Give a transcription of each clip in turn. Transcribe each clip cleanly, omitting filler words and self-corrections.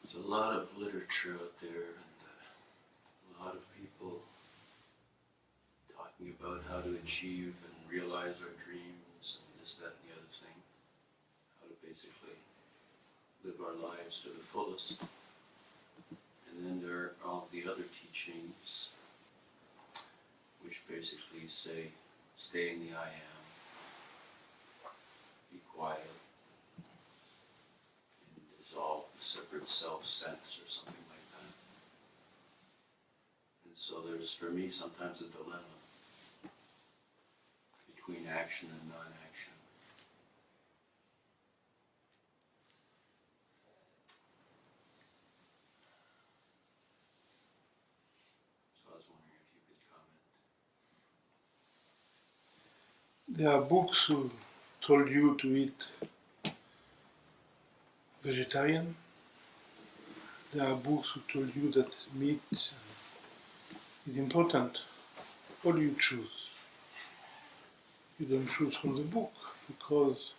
There's a lot of literature out there and a lot of people talking about how to achieve and realize our dreams and this, that, and the other thing. How to basically live our lives to the fullest. And then there are all the other teachings which basically say, stay in the I am, be quiet, and dissolve the separate self-sense or something like that. And so there's, for me, sometimes a dilemma between action and non-action. So I was wondering if you could comment. There are books who told you to eat vegetarian. There are books who told you that meat is important. What do you choose? You don't choose from the book, because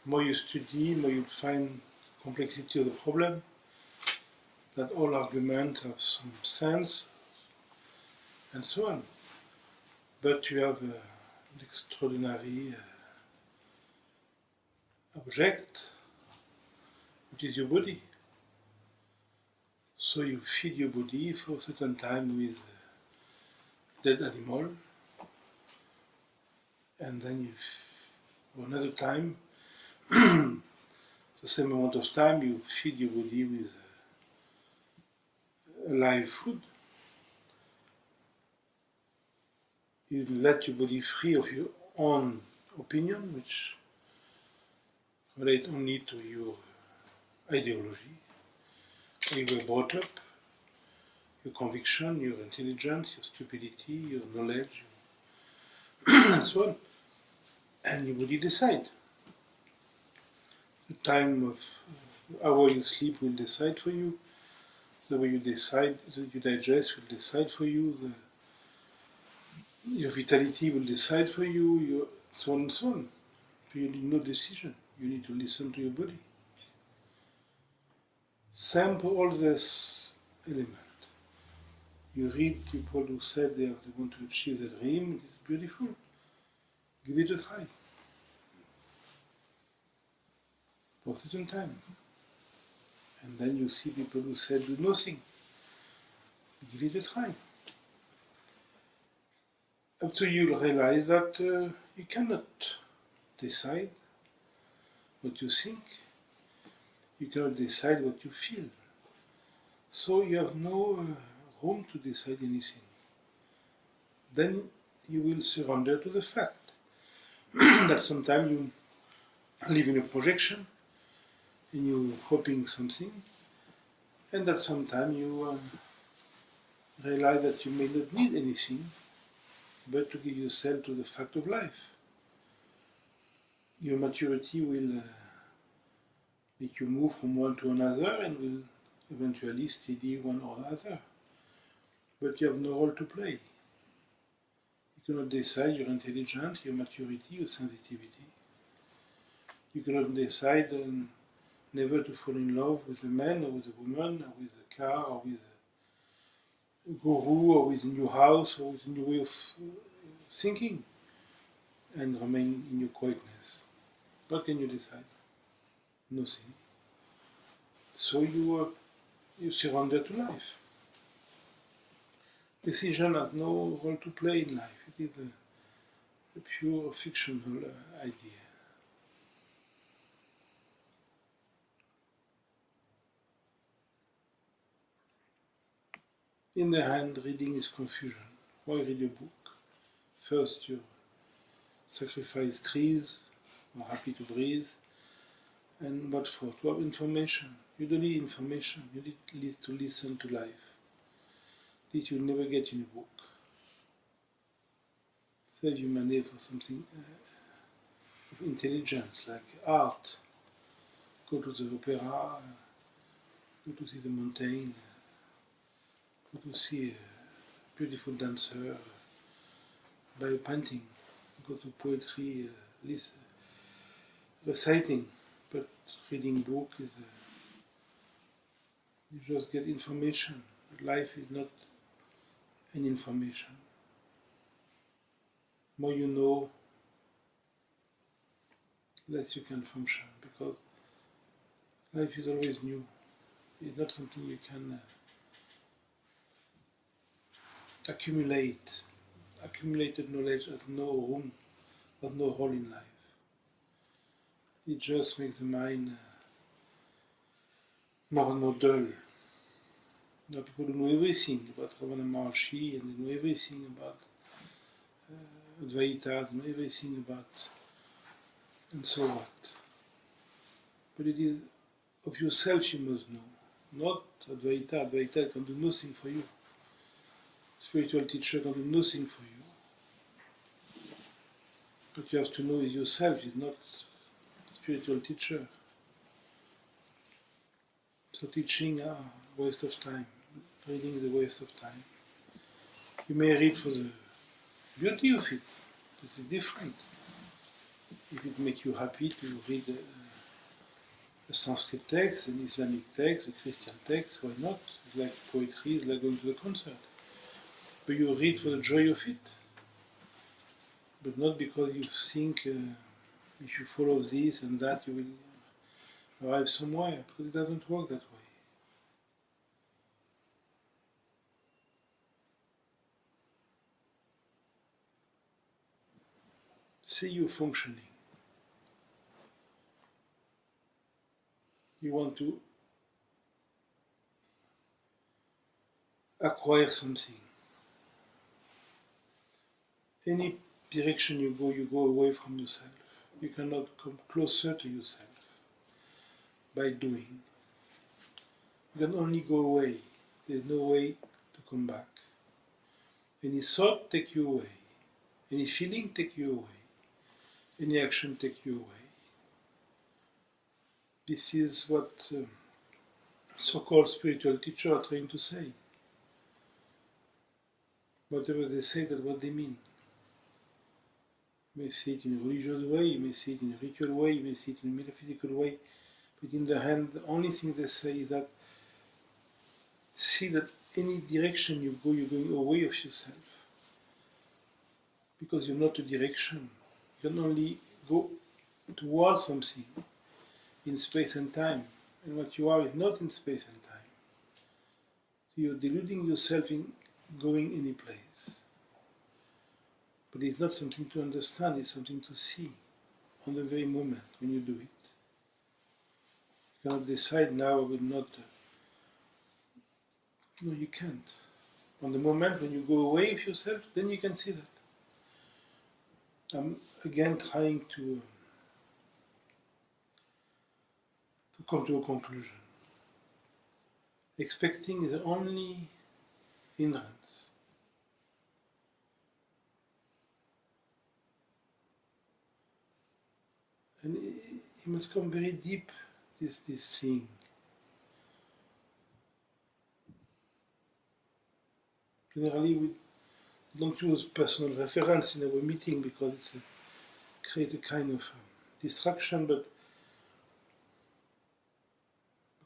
the more you study, the more you find complexity of the problem, that all arguments have some sense, and so on. But you have an extraordinary object, which is your body. So you feed your body for a certain time with dead animal, and then you, for another time, the same amount of time, you feed your body with live food. You let your body free of your own opinion, which relate only to your ideology, how you were brought up, your conviction, your intelligence, your stupidity, your knowledge, and so on. And your body decide. The time of hour you sleep will decide for you. The way you decide, you digest will decide for you. Your vitality will decide for you. Your so on and so on. You need no decision. You need to listen to your body. Sample all this element. You read people who said they want to achieve the dream. It's beautiful. Give it a try. For a certain time. And then you see people who said do nothing. Give it a try. Up to you realize that you cannot decide what you think. You cannot decide what you feel. So you have no room to decide anything. Then you will surrender to the fact that sometimes you live in a projection and you're hoping something, and that sometimes you realize that you may not need anything but to give yourself to the fact of life. Your maturity will make you move from one to another and will eventually steady one or the other. But you have no role to play. You cannot decide your intelligence, your maturity, your sensitivity. You cannot decide never to fall in love with a man or with a woman or with a car or with a guru or with a new house or with a new way of thinking and remain in your quietness. What can you decide? Nothing. So you surrender to life. Decision has no role to play in life. It is a pure fictional idea. In the hand, reading is confusion. Why read a book? First, you sacrifice trees, are happy to breathe, and what for? To have information. You don't need information, you need to listen to life. This you'll never get in a book. Save your money for something of intelligence, like art. Go to the opera, go to see the mountain, go to see a beautiful dancer, buy a painting, go to poetry, listen, reciting, but reading book is You just get information. Life is not an information. More you know, less you can function, because life is always new. It's not something you can accumulate. Accumulated knowledge has no room, has no role in life. It just makes the mind more and more dull. There are people who know everything about Ravana Maharshi, and they know everything about Advaita, they know everything about, and so what. But it is of yourself you must know, not Advaita. Advaita can do nothing for you. Spiritual teacher can do nothing for you. What you have to know is yourself, is not spiritual teacher. So teaching is a waste of time. Reading is a waste of time. You may read for the beauty of it. This is different. If it makes you happy to read a Sanskrit text, an Islamic text, a Christian text, why not? It's like poetry, it's like going to a concert. But you read for the joy of it. But not because you think if you follow this and that you will arrive somewhere, because it doesn't work that way. See you functioning. You want to acquire something. Any direction you go away from yourself. You cannot come closer to yourself by doing. You can only go away. There's no way to come back. Any thought take you away. Any feeling take you away. Any action take you away. This is what so-called spiritual teachers are trying to say. Whatever they say, that's what they mean. You may see it in a religious way, you may see it in a ritual way, you may see it in a metaphysical way, but in the end, the only thing they say is that see that any direction you go, you're going away of yourself. Because you're not a direction. You can only go towards something in space and time. And what you are is not in space and time. So you're deluding yourself in going any place. But it's not something to understand, it's something to see on the very moment when you do it. You cannot decide now I will not. No, you can't. On the moment when you go away of yourself, then you can see that. I'm again trying to come to a conclusion. Expecting is the only hindrance. And it must come very deep, this thing. Generally, we don't use personal reference in our meeting because it's create a kind of distraction, but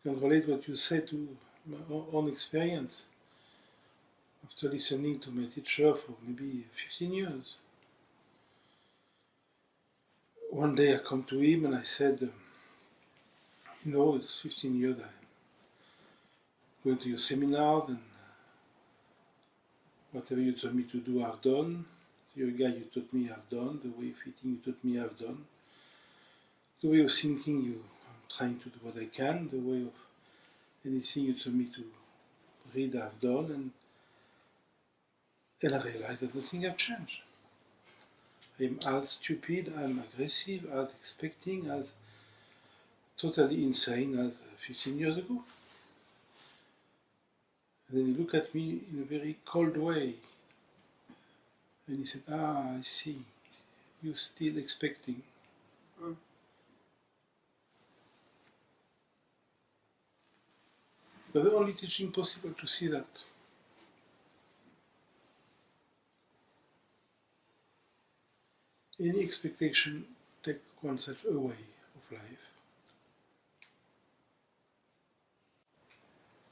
you can relate what you say to my own experience after listening to my teacher for maybe 15 years. One day I come to him and I said, it's 15 years I'm going to your seminars and whatever you told me to do, I've done. The yoga you taught me, I've done. The way of eating you taught me, I've done. The way of thinking, I'm trying to do what I can. The way of anything you told me to read, I've done. And I realized that nothing has changed. I'm as stupid, I'm aggressive, as expecting, as totally insane as 15 years ago. And then he looked at me in a very cold way. And he said, I see, you're still expecting. But the only teaching possible to see that. Any expectation takes oneself away of life.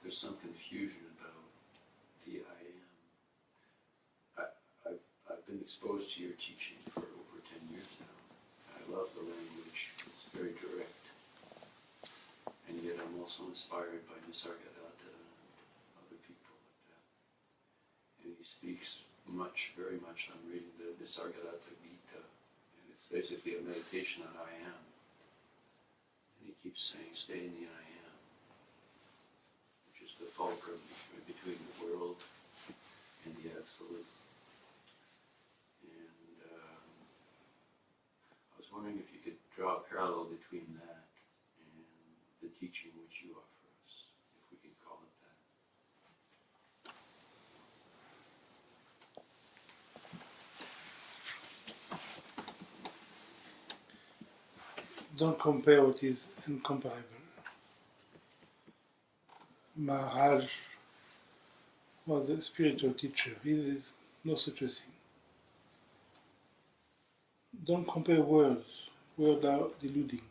there's some confusion about the I am. I've been exposed to your teaching for over 10 years now. I love the language. It's very direct. And yet I'm also inspired by Nisargadatta and other people like that. And he speaks very much, I'm reading the Nisargadatta Gita, and it's basically a meditation on I am. And he keeps saying, stay in the I am, which is the fulcrum between the world and the Absolute. And I was wondering if you could draw a parallel between that and the teaching which you offer us, if we can call it that. Don't compare what is incomparable. Maharaj was a spiritual teacher. There is no such a thing. Don't compare words. Words are deluding.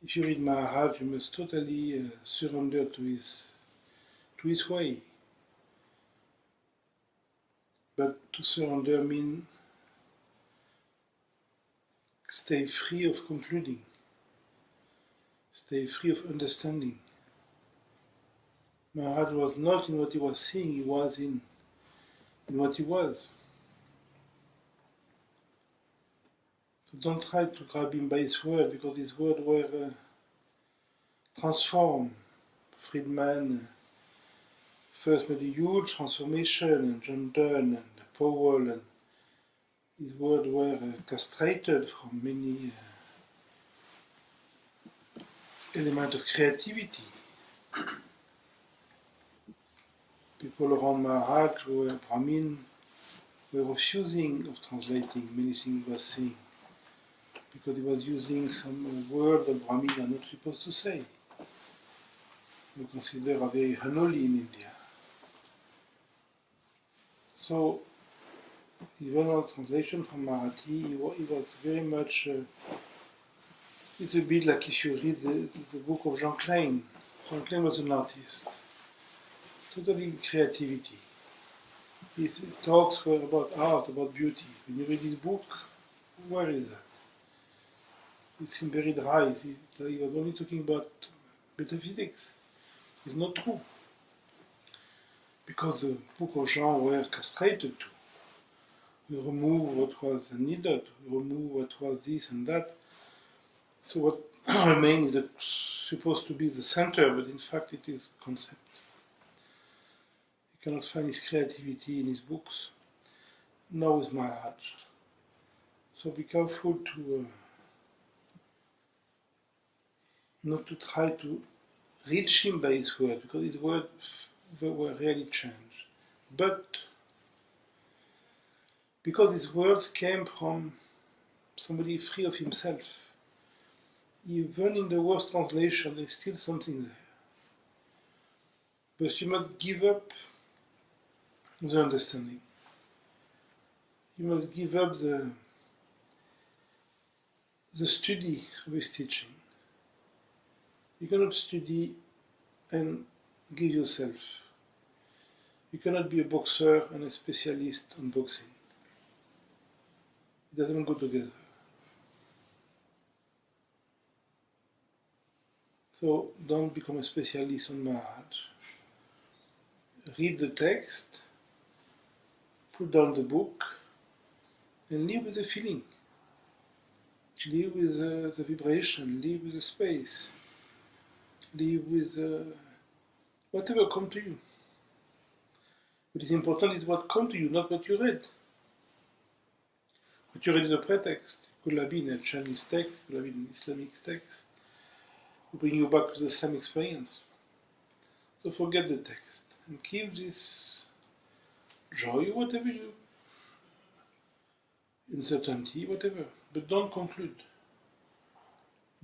If you read Maharaj, you must totally surrender to his way. But to surrender means stay free of concluding, stay free of understanding. Maharaj was not in what he was saying, he was in what he was. So don't try to grab him by his word, because his words were transformed. Friedman first made a huge transformation, and John Donne and Powell, and his words were castrated from many elements of creativity. People around Maharaj who were Brahmin were refusing of translating many things he was saying, because he was using some word that Brahmin are not supposed to say. We consider are very unholy in India. So, even on translation from Marathi, he was very much. It's a bit like if you read the book of Jean Klein. Jean Klein was an artist, totally in creativity. His talks were about art, about beauty. When you read his book, where is that? It seemed very dry. He was only talking about metaphysics. It's not true. Because the book of Jean were castrated too. We remove what was needed, we remove what was this and that. So what remains is supposed to be the center, but in fact it is concept. You cannot find his creativity in his books, nor with Maharaj. So be careful to not to try to reach him by his word, because his words were really changed. But because his words came from somebody free of himself, even in the worst translation, there's still something there. But you must give up the understanding. You must give up the study of his teaching. You cannot study and give yourself. You cannot be a boxer and a specialist on boxing. It doesn't go together. So don't become a specialist on Maharaj. Read the text, put down the book, and live with the feeling. Live with the vibration, live with the space, live with whatever comes to you. What is important is what comes to you, not what you read. What you read is a pretext. It could have been a Chinese text, it could have been an Islamic text. It will bring you back to the same experience. So forget the text and keep this joy, whatever you, uncertainty, whatever. But don't conclude.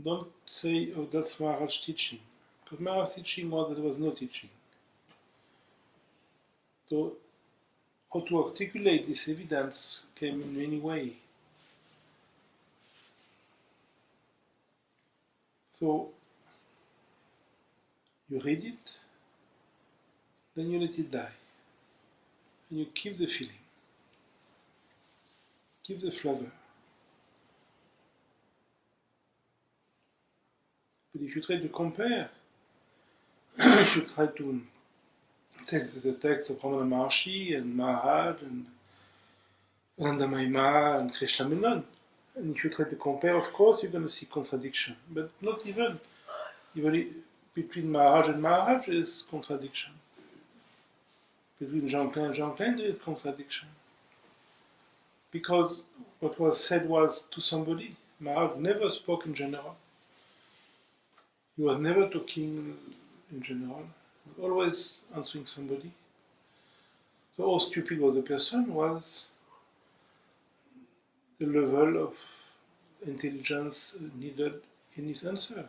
Don't say, oh, that's Maharaj's teaching. Because Maharaj's teaching was that there was no teaching. So, how to articulate this evidence came in many ways. So, you read it, then you let it die. And you keep the feeling, keep the flavor. But if you try to compare, if you try to take the text of Ramana Maharshi and Maharaj and Ananda Mahima and Krishna Menon, and if you try to compare, of course you're going to see contradiction. But not even between Maharaj and Maharaj there is contradiction. Between Jean Klein and Jean Klein there is contradiction. Because what was said was to somebody. Maharaj never spoke in general. He was never talking in general. He was always answering somebody. So how stupid was the person was the level of intelligence needed in his answer.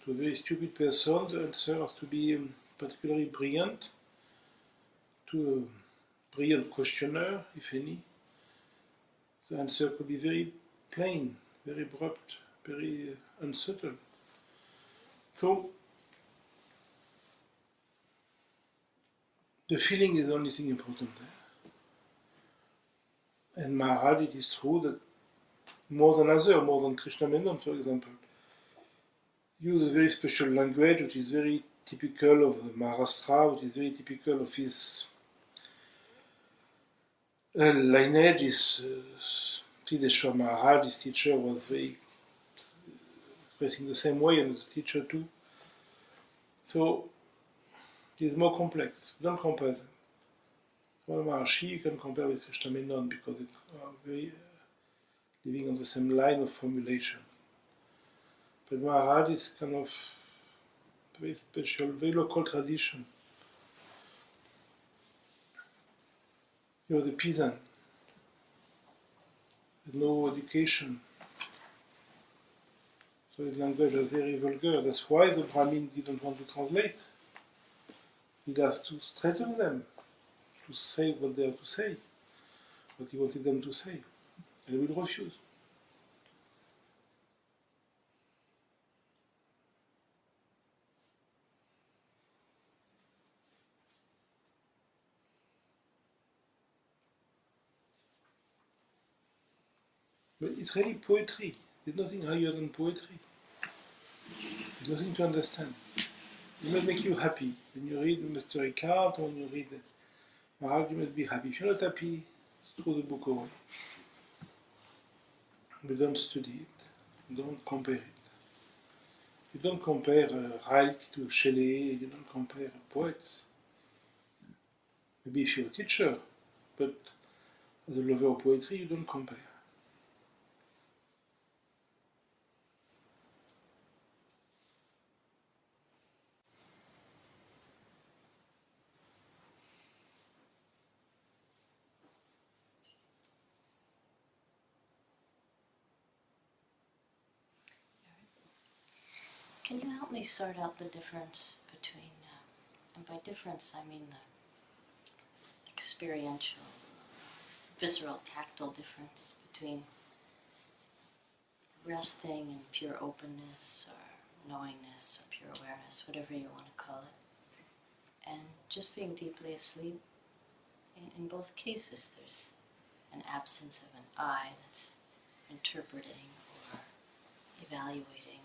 To a very stupid person, the answer has to be particularly brilliant. To a brilliant questioner, if any, the answer could be very plain, very abrupt, very unsubtle. So, the feeling is the only thing important there. And Maharaj, it is true that more than Krishna Menon, for example, use a very special language which is very typical of Maharashtra, which is very typical of his lineage. His Siddheshwar Maharaj, his teacher, was very expressing the same way, and the teacher too. So it is more complex. Don't compare them. Ramana Maharshi you can compare with Krishna Menon because they are very living on the same line of formulation. But Maharaj is kind of very special, very local tradition. He was a peasant, with no education. So his language was very vulgar. That's why the Brahmin didn't want to translate. He has to threaten them, to say what they have to say, what he wanted them to say. And they will refuse. But it's really poetry. There's nothing higher than poetry. There's nothing to understand. It must make you happy. When you read Mr. Eckhart or when you read Maharaj, you must be happy. If you're not happy, throw the book away. But don't study it. Don't compare it. You don't compare Rilke to Shelley. You don't compare poets. Maybe if you're a teacher, but as a lover of poetry, you don't compare. Can you help me sort out the difference between, and by difference I mean the experiential, visceral, tactile difference between resting in pure openness or knowingness or pure awareness, whatever you want to call it, and just being deeply asleep? In both cases there's an absence of an I that's interpreting or evaluating,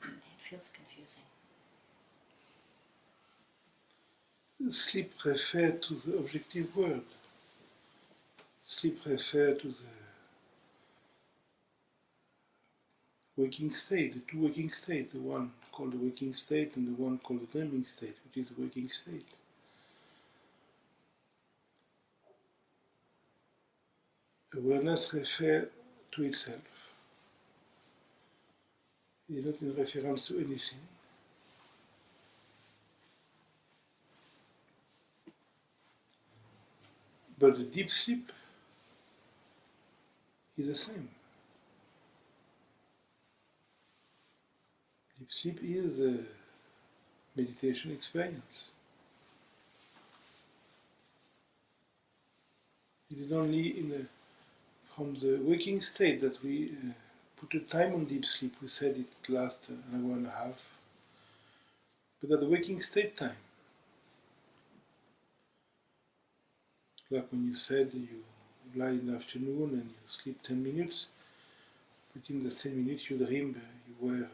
and it feels confusing. Sleep refers to the objective world. Sleep refers to the waking state, the two waking states, the one called the waking state and the one called the dreaming state, which is the waking state. Awareness refers to itself. It is not in reference to anything. But the deep sleep is the same. Deep sleep is a meditation experience. It is only from the waking state that we put a time on deep sleep. We said it lasts an hour and a half, but at the waking state time. Like when you said you lie in the afternoon and you sleep 10 minutes, but in the 10 minutes you dream you were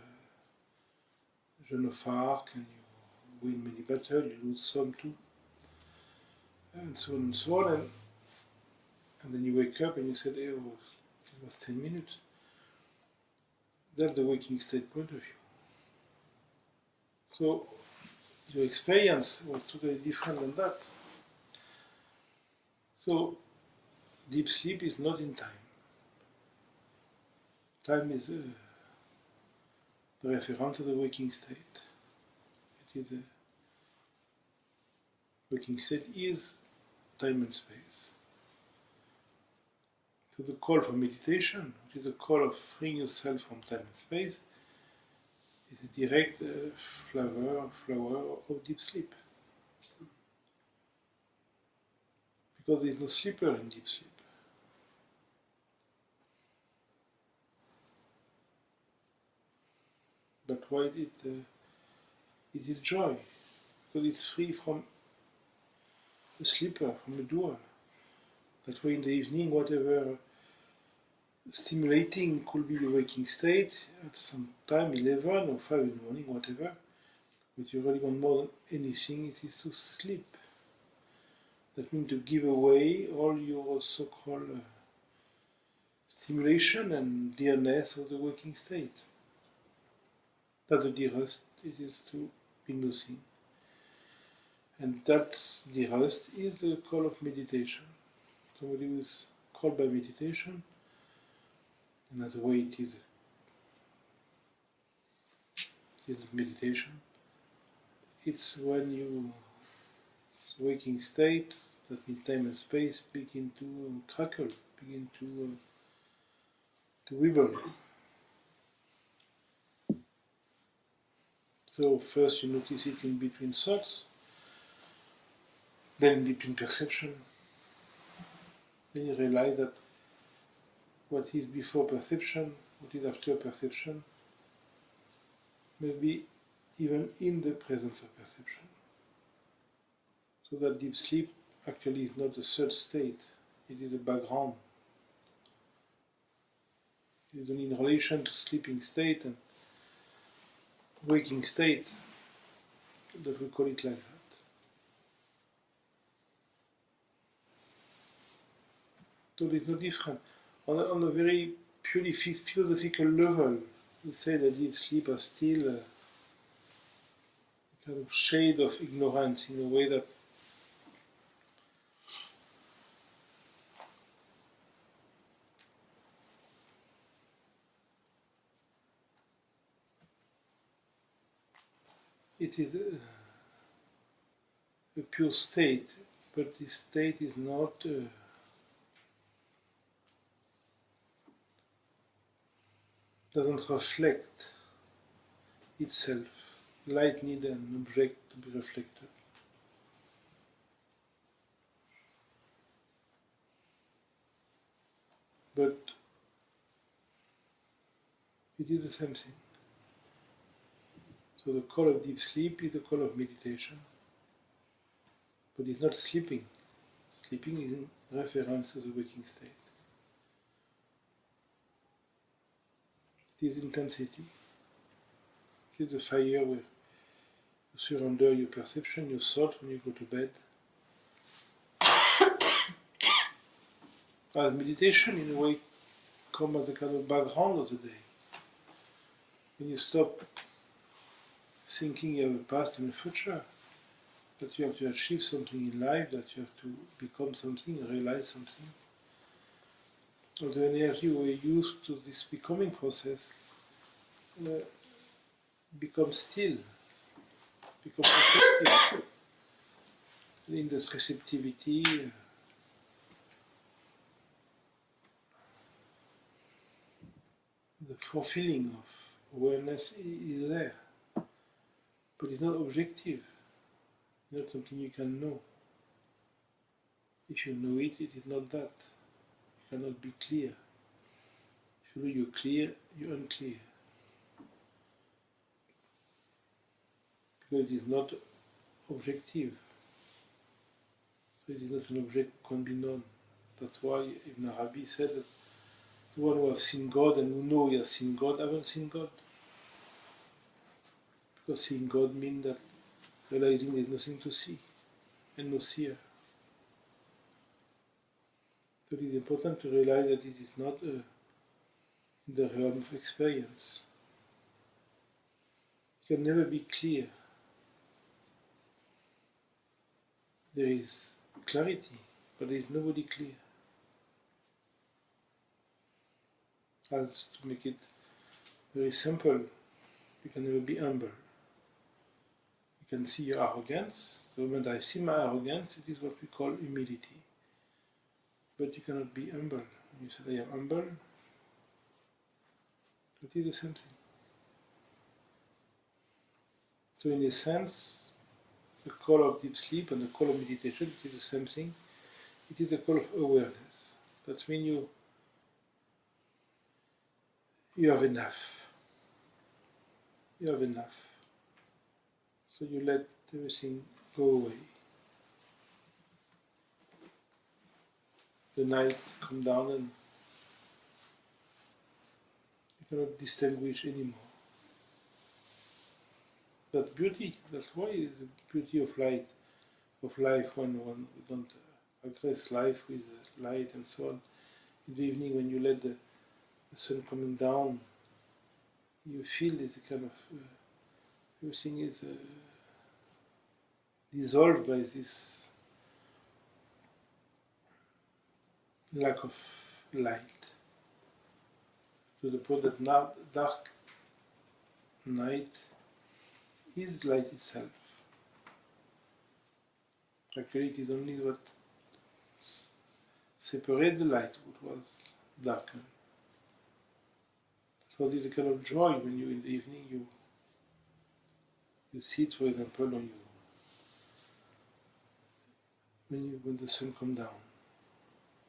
Jeune of Arc and you win many battles, you lose some too, and so on and so on, and then you wake up and you said, hey, it was 10 minutes. That's the waking state point of view. So your experience was totally different than that. So deep sleep is not in time. Time is the reference to the waking state. It is waking state is time and space. So the call for meditation, which is the call of freeing yourself from time and space, is a direct flower of deep sleep. Because there is no sleeper in deep sleep. But why it is joy? Because it's free from the sleeper, from the doer. That way in the evening, whatever stimulating could be the waking state, at some time, 11 or 5 in the morning, whatever, but you really want more than anything, it is to sleep. That means to give away all your so-called stimulation and dearness of the waking state. That's the dearest, it is to be nothing. And that dearest is the call of meditation. Somebody who is called by meditation, and that's the way it is meditation. It's when you waking state, that means time and space, begin to crackle, begin to wibble. So first you notice it in between thoughts, then in between perception. Then you realize that what is before perception, what is after perception, may be even in the presence of perception. So that deep sleep actually is not the third state, it is a background. It is only in relation to sleeping state and waking state that we call it like that. So there is no difference. On a very purely philosophical level, we say that deep sleep is still a kind of shade of ignorance in a way that it is a pure state, but this state is not doesn't reflect itself. Light needs an object to be reflected. But it is the same thing. So the call of deep sleep is the call of meditation. But it's not sleeping. Sleeping is in reference to the waking state. It is intensity. It is the fire where you surrender your perception, your thought when you go to bed. As meditation, in a way, comes as a kind of background of the day. When you stop thinking you have a past and a future, that you have to achieve something in life, that you have to become something, realize something. All the energy we use to this becoming process becomes still, becomes effective in this receptivity. The fulfilling of awareness is there, but it's not objective. It's not something you can know. If you know it, it is not that. You cannot be clear. If you know you're clear, you're unclear. because it is not objective. So it is not an object that can be known. That's why Ibn Arabi said that the one who has seen God and who knows he has seen God haven't seen God. Because seeing God means that realizing there is nothing to see and no seer. So it is important to realize that it is not in the realm of experience. It can never be clear. There is clarity, but there is nobody clear. As to make it very simple, you can never be humble. You can see your arrogance. The moment I see my arrogance, it is what we call humility. But you cannot be humble. When you say I am humble, it is the same thing. So in a sense, the call of deep sleep and the call of meditation, it is the same thing. It is a call of awareness. That means you have enough. You have enough. So you let everything go away. The night come down and you cannot distinguish anymore. That's beauty. That's why it's the beauty of life when one don't aggress life with light and so on. In the evening when you let the sun coming down, you feel it's a kind of everything is dissolved by this lack of light, to the point that dark night is light itself. Actually, it is only what separates the light, what was darkened. So it is a kind of joy when you, in the evening, you sit, for example, or when the sun comes down.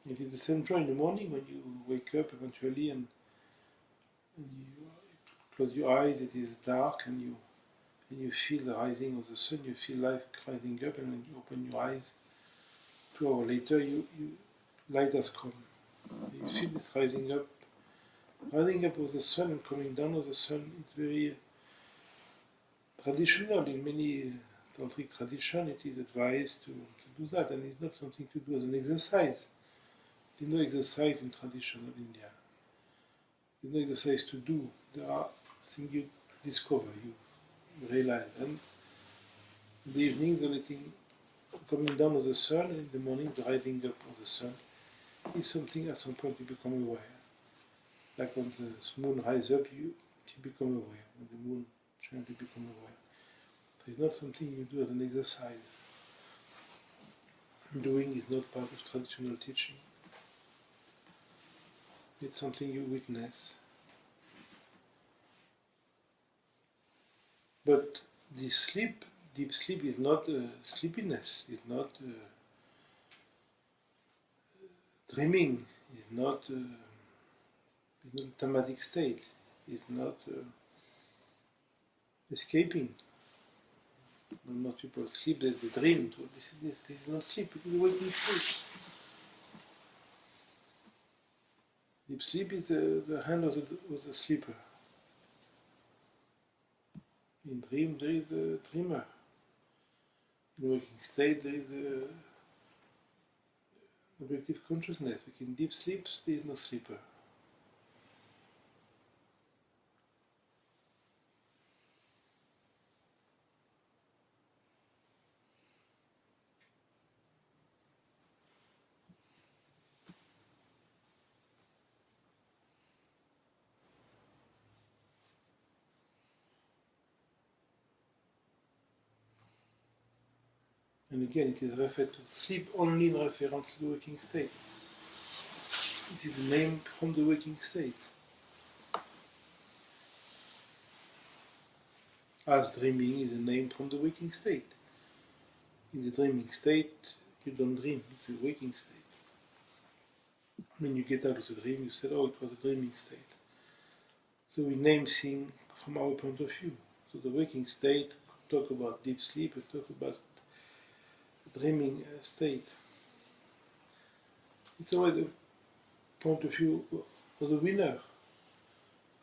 It is the same joy in the morning when you wake up eventually and you close your eyes, it is dark and you feel the rising of the sun, you feel life rising up, and when you open your eyes 2 hours later, light has come. You feel this rising up of the sun and coming down of the sun. It's very traditional in many tantric traditions. It is advised to do that, and it's not something to do as an exercise. There's no exercise in traditional India. There's no exercise to do. There are things you discover, you realize. And in the evening, the letting coming down of the sun, and in the morning, the rising up of the sun is something at some point you become aware. Like when the moon rises up, you become aware. When the moon changes, you become aware. So it's not something you do as an exercise. Doing is not part of traditional teaching. It's something you witness. But this sleep, deep sleep, is not sleepiness, it's not dreaming, it's not a tamatic state, it's not escaping. When most people sleep, they dream. So this is not sleep, it is waking sleep. Deep sleep is the hand of the sleeper. In dream, there is a dreamer. In waking state, there is objective consciousness. In deep sleep, there is no sleeper. And again, it is referred to sleep only in reference to the waking state. It is a name from the waking state. As dreaming is a name from the waking state. In the dreaming state, you don't dream, it's a waking state. When you get out of the dream, you said, oh, it was a dreaming state. So we name things from our point of view. So the waking state talk about deep sleep, I talk about dreaming state. It's always the point of view of the winner.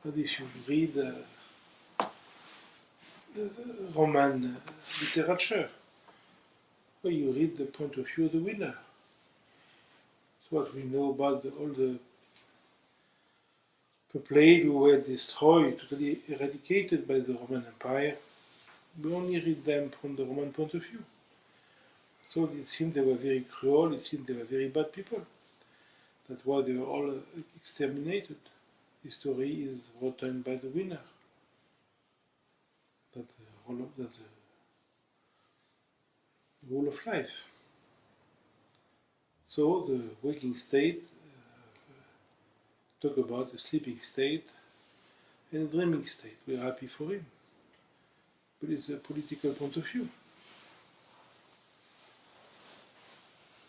But if you read the Roman literature, well, you read the point of view of the winner. It's what we know about all the people who were destroyed, totally eradicated by the Roman Empire. We only read them from the Roman point of view. So it seemed they were very cruel, it seemed they were very bad people. That's why they were all exterminated. History is written by the winner. That's the rule of life. So the waking state talk about a sleeping state and a dreaming state. We're happy for him. But it's a political point of view.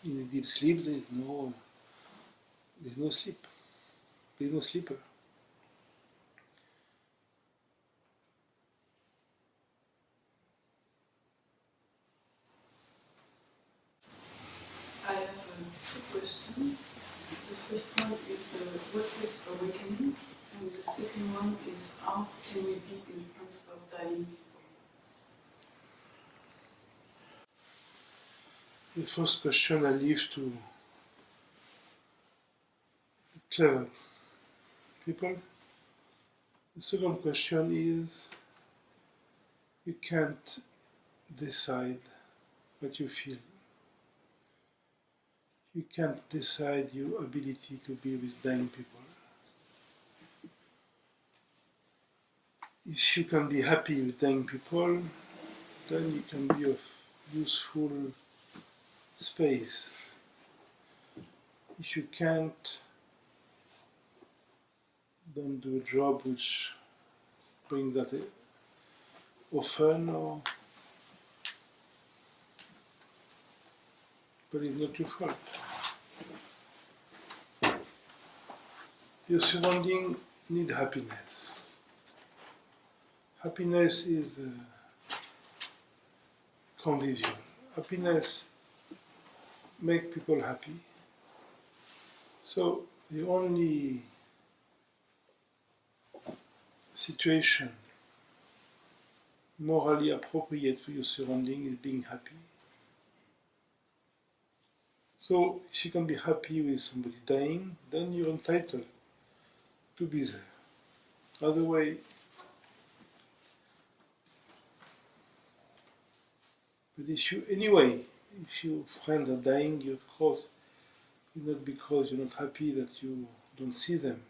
In a deep sleep, there's no sleep. There's no sleeper. I have two questions. The first one is what is awakening, and the second one is how can we be in front of dying people? The first question I leave to clever people. The second question is you can't decide what you feel. You can't decide your ability to be with dying people. If you can be happy with dying people, then you can be of useful space. If you can't, don't do a job which brings that often, but it's not your fault. Your surroundings need happiness. Happiness is convivial. Happiness makes people happy. So the only situation morally appropriate for your surrounding is being happy. So if you can be happy with somebody dying, then you're entitled to be there. Otherwise, but if your friends are dying, you of course, it's not because you're not happy that you don't see them,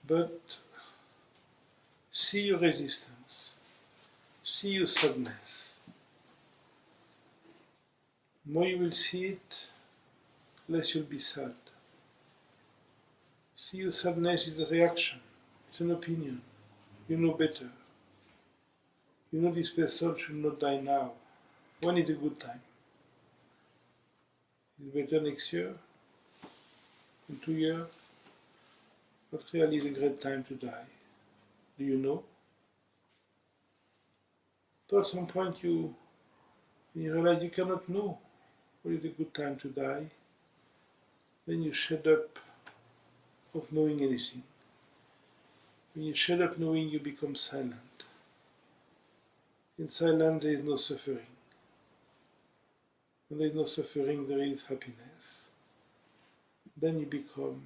but see your resistance, see your sadness. The more you will see it, less you'll be sad. See your sadness is a reaction, it's an opinion. You know better. You know this person should not die now. When is a good time? Is it better next year? In 2 years? What really is a great time to die? Do you know? So at some point you realize you cannot know what is a good time to die. Then you shut up of knowing anything. When you shut up knowing, you become silent. In silence there is no suffering. When there is no suffering, there is happiness. Then you become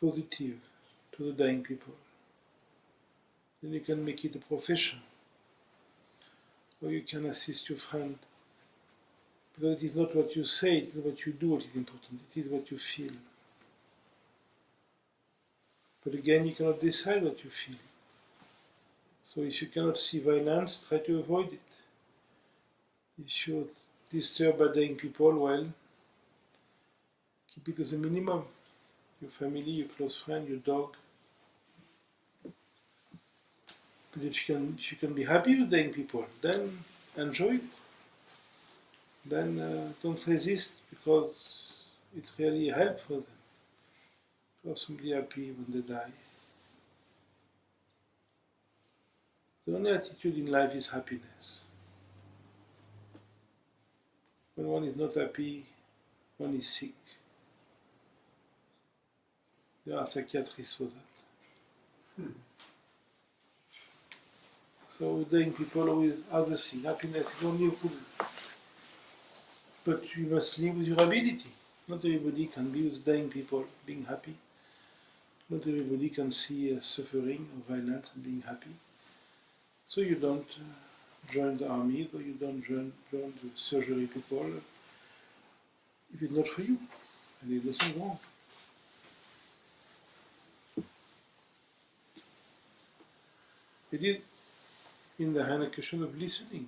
positive to the dying people. Then you can make it a profession. Or you can assist your friend. Because it is not what you say, it is what you do what is important. It is what you feel. But again, you cannot decide what you feel. So if you cannot see violence, try to avoid it. If you're disturbed by dying people, well, keep it as a minimum. Your family, your close friend, your dog. But if you can be happy with dying people, then enjoy it. Then don't resist, because it really helps for them to have somebody happy when they die. The only attitude in life is happiness. When one is not happy, one is sick. There are psychiatrists for that. So dying people always are the thing. Happiness is only a fool. But you must live with your ability. Not everybody can be with dying people being happy. Not everybody can see suffering or violence and being happy. So you don't join the army, or you don't join the surgery people if it's not for you. And there's nothing wrong. It is in the hand a question of listening.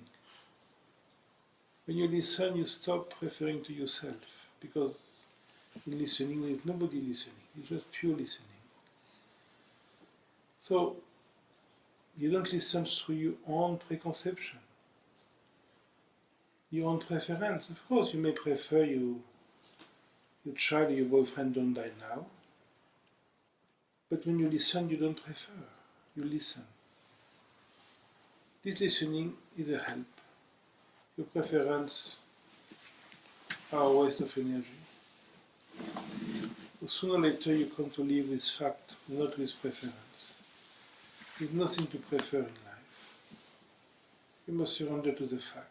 When you listen, you stop referring to yourself, because in listening there is nobody listening, it's just pure listening. So you don't listen through your own preconception, your own preference. Of course, you may prefer your child or your boyfriend don't die now, but when you listen, you don't prefer, you listen. This listening is a help. Your preference are a waste of energy. So sooner or later you come to live with fact, not with preference. There is nothing to prefer in life. You must surrender to the fact.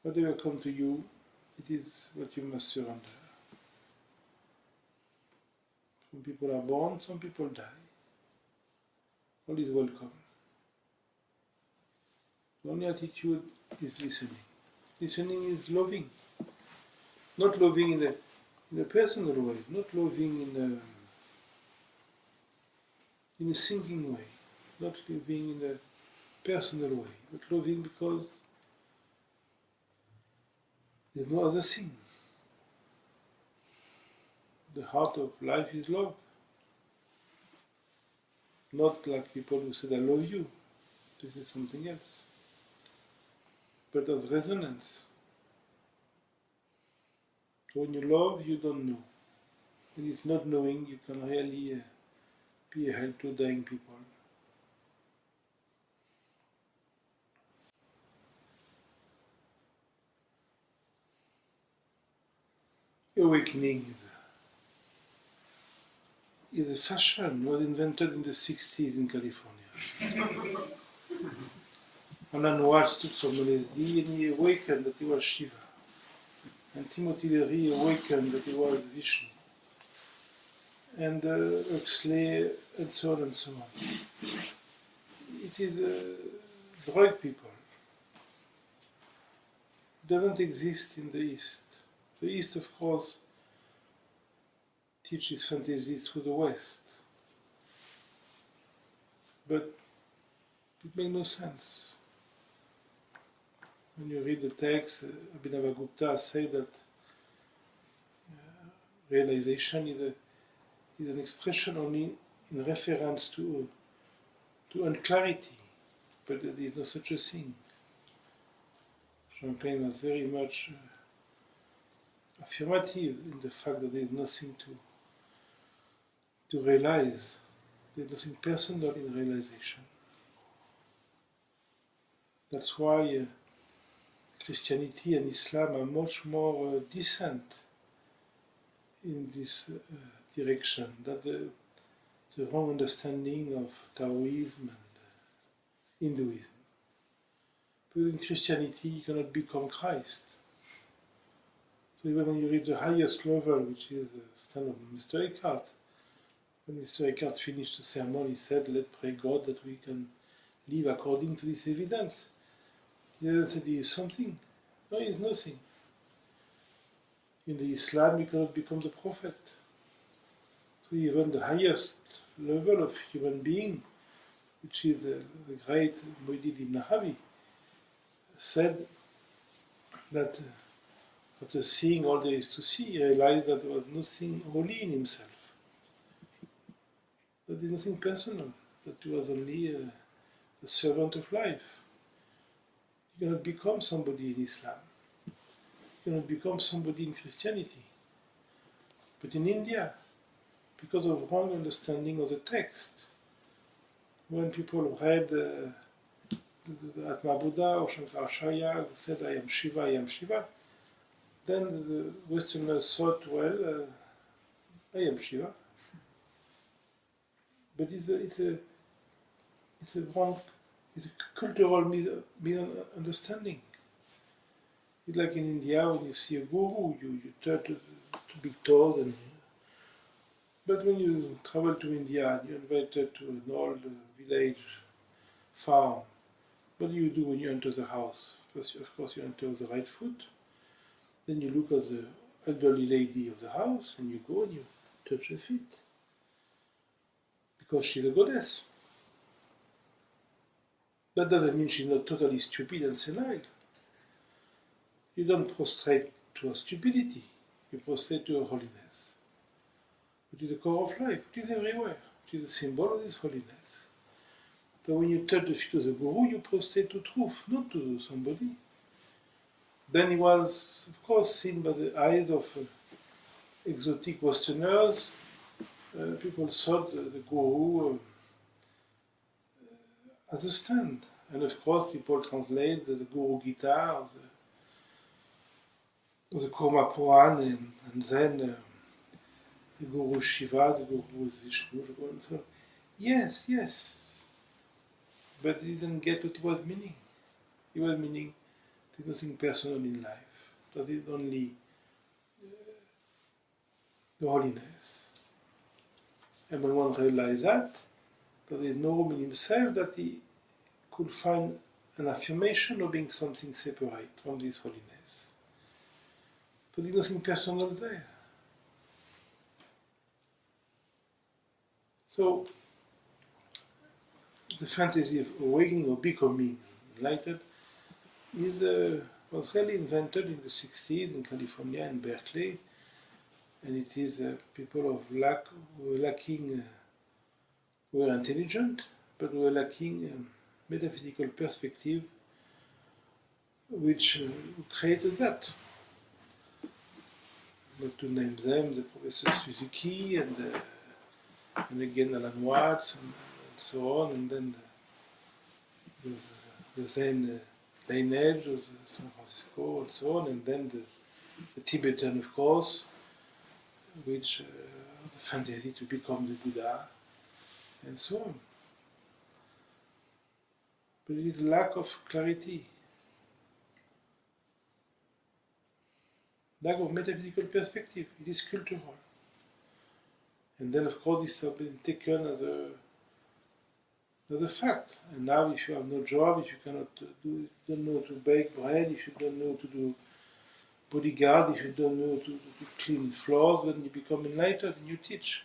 Whatever comes to you, it is what you must surrender. Some people are born, some people die. All is welcome. The only attitude is listening. Listening is loving. Not loving in a personal way, not loving in a thinking way, not loving in a personal way, but loving because there's no other thing. The heart of life is love. Not like people who said, I love you. This is something else. But as resonance. So when you love, you don't know. When it's not knowing, you can really be a help to dying people. Awakening is a fashion. It was invented in the 60s in California. Alan Watts took some LSD and he awakened that he was Shiva. And Timothy Leary awakened that he was Vishnu. And Huxley, and so on and so on. It is drug people. It doesn't exist in the East. The East, of course, teaches fantasy through the West. But it makes no sense. When you read the text, Abhinavagupta said that realization is an expression only in reference to unclarity, but there is no such a thing. Franklin was very much affirmative in the fact that there is nothing to realize. There is nothing personal in realization. That's why Christianity and Islam are much more decent in this direction than the wrong understanding of Taoism and Hinduism. But in Christianity you cannot become Christ. So even when you reach the highest level, which is the stand of Mr. Eckhart, when Mr. Eckhart finished the sermon, he said, let's pray God that we can live according to this evidence. He doesn't say there is something. No, there is nothing. In the Islam, you cannot become the prophet. So even the highest level of human being, which is the great Muhyiddin Ibn Arabi, said that after seeing all there is to see, he realized that there was nothing holy in himself. That there is nothing personal, that he was only a servant of life. You cannot become somebody in Islam. You cannot become somebody in Christianity. But in India, because of wrong understanding of the text, when people read the Atma Buddha or Shankaracharya who said, I am Shiva, then the Westerners thought, well, I am Shiva. But it's a cultural misunderstanding. It's like in India, when you see a guru, you turn to big toes. But when you travel to India and you're invited to an old village farm, what do you do when you enter the house? First, of course, you enter with the right foot. Then you look at the elderly lady of the house, and you go and you touch her feet. Because she's a goddess. That doesn't mean she's not totally stupid and senile. You don't prostrate to her stupidity, you prostrate to her holiness, which is the core of life, which is everywhere, which is a symbol of this holiness. So when you touch the feet of the Guru, you prostrate to truth, not to somebody. Then he was, of course, seen by the eyes of exotic Westerners. People thought the Guru as a stand. And of course, people translate the Guru Gita or the Kurma Puran, and then the Guru Shiva, the Guru Vishnu, and so on. Yes. But he didn't get what he was meaning. He was meaning there's nothing personal in life. That is only the holiness. And when one realized that there is no room in himself, that he could find an affirmation of being something separate from this holiness. So there's nothing personal there. So the fantasy of awakening or becoming enlightened was really invented in the 60s in California, in Berkeley, and it is people of who were lacking, who were intelligent, but who were lacking metaphysical perspective, which created that. Not to name them, the Professor Suzuki and again Alan Watts and so on, and then the Zen lineage of San Francisco and so on, and then the Tibetan, of course, which the fantasy to become the Buddha, and so on. But it is lack of clarity, lack of metaphysical perspective. It is cultural. And then, of course, this has been taken as a fact. And now, if you have no job, if you cannot don't know to bake bread, if you don't know to do bodyguard, if you don't know to clean floors, then you become enlightened and you teach.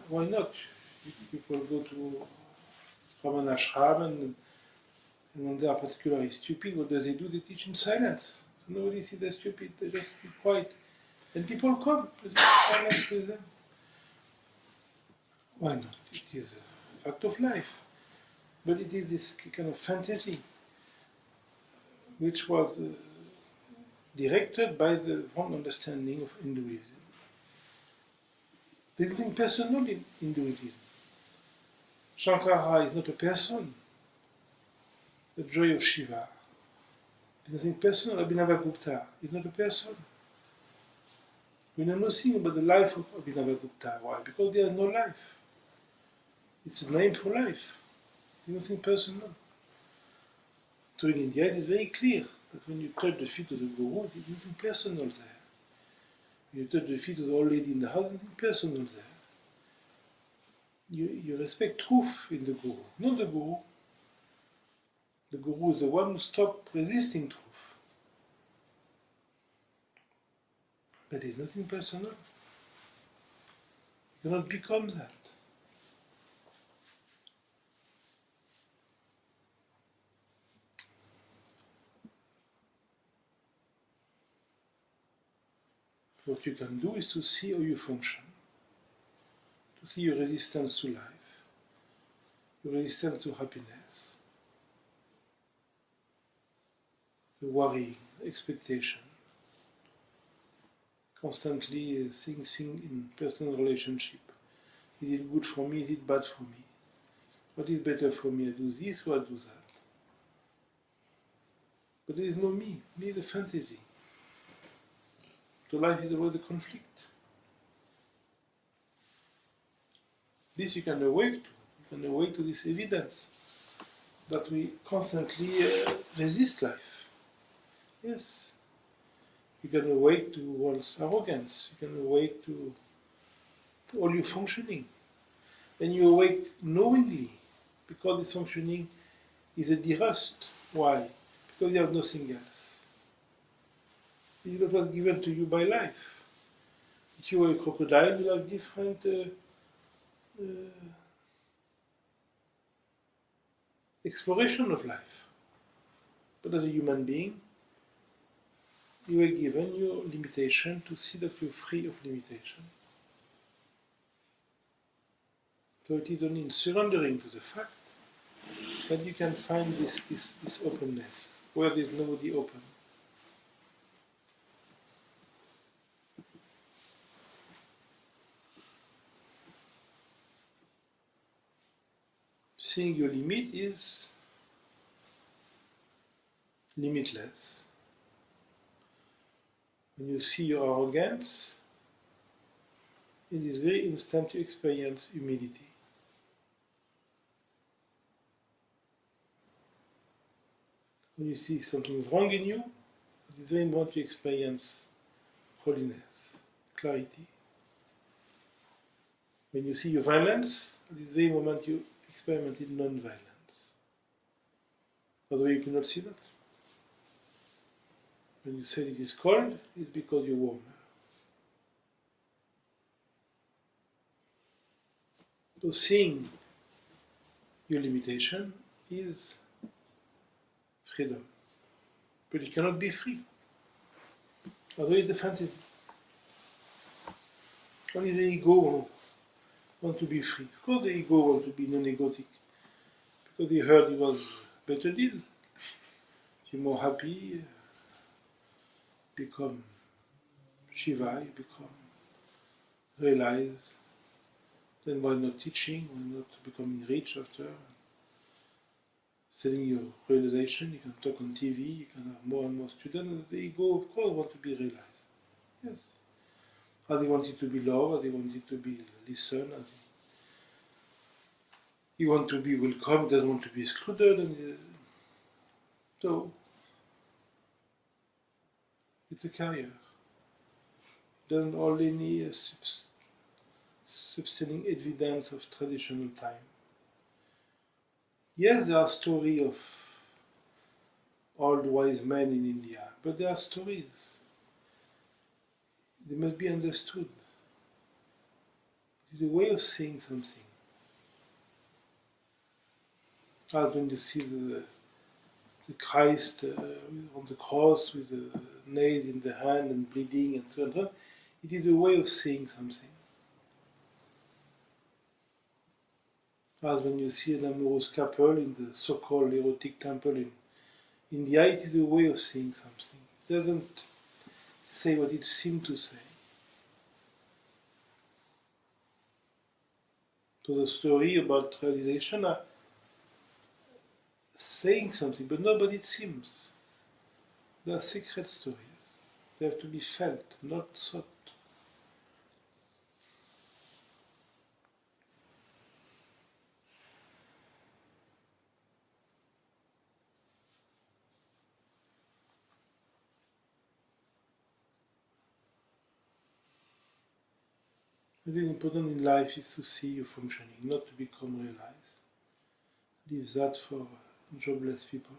Why not? If people go from an ashram and when they are particularly stupid, what do? They teach in silence. So nobody sees they're stupid, they just keep quiet. And people come, but it's silence with them. Why not? It is a fact of life. But it is this kind of fantasy which was directed by the wrong understanding of Hinduism. There is nothing personal in Hinduism. Shankara is not a person. The joy of Shiva. There is nothing personal. Abhinavagupta is not a person. We know nothing about the life of Abhinavagupta. Why? Because there is no life. It's a name for life. There is nothing personal. So in India it is very clear that when you touch the feet of the Guru, there is nothing personal there. When you touch the feet of the old lady in the house, there is nothing personal there. You respect truth in the Guru, not the Guru. The Guru is the one who stopped resisting truth. But there is nothing personal. You cannot become that. What you can do is to see how you function, to see your resistance to life, your resistance to happiness, the worry, expectation, constantly thinking in personal relationship. Is it good for me? Is it bad for me? What is better for me? I do this or I do that. But there is no me. Me is a fantasy. So life is always a conflict. This you can awake to. You can awake to this evidence that we constantly resist life. Yes. You can awake to one's arrogance. You can awake to all your functioning. And you awake knowingly, because this functioning is a derust. Why? Because you have nothing else. It is what was given to you by life. If you were a crocodile, you have different exploration of life. But as a human being, you are given your limitation to see that you're free of limitation. So it is only in surrendering to the fact that you can find this openness, where there is nobody open. Seeing your limit is limitless. When you see your arrogance, it is very instant to experience humility. When you see something wrong in you, it is very important to experience holiness, clarity. When you see your violence, it is very moment you experiment in non-violence. Otherwise you cannot see that. When you say it is cold, it's because you're warmer. So seeing your limitation is freedom. But you cannot be free. Otherwise it's a fantasy. Only the ego wants to be free. Of course the ego wants to be non-egotic. Because he heard it was a better deal. You're more happy, become Shiva, you become realize. Then why not teaching, why not becoming rich after? Selling your realization, you can talk on TV, you can have more and more students. The ego, of course, wants to be realized. Yes. As he wanted to be loved, as he wanted to be listened, as he wants to be welcome, he doesn't want to be excluded. So, it's a career. It doesn't only need a substantial evidence of traditional time. Yes, there are stories of old wise men in India, but there are stories. They must be understood. It is a way of saying something. As when you see the Christ on the cross with the nails in the hand and bleeding and so on, it is a way of saying something. As when you see an amorous couple in the so-called erotic temple in India, it is a way of saying something. It doesn't say what it seems to say. So the story about realization are saying something, but not what it seems. They are secret stories. They have to be felt, not thought. What is important in life is to see you functioning, not to become realized. Leave that for jobless people.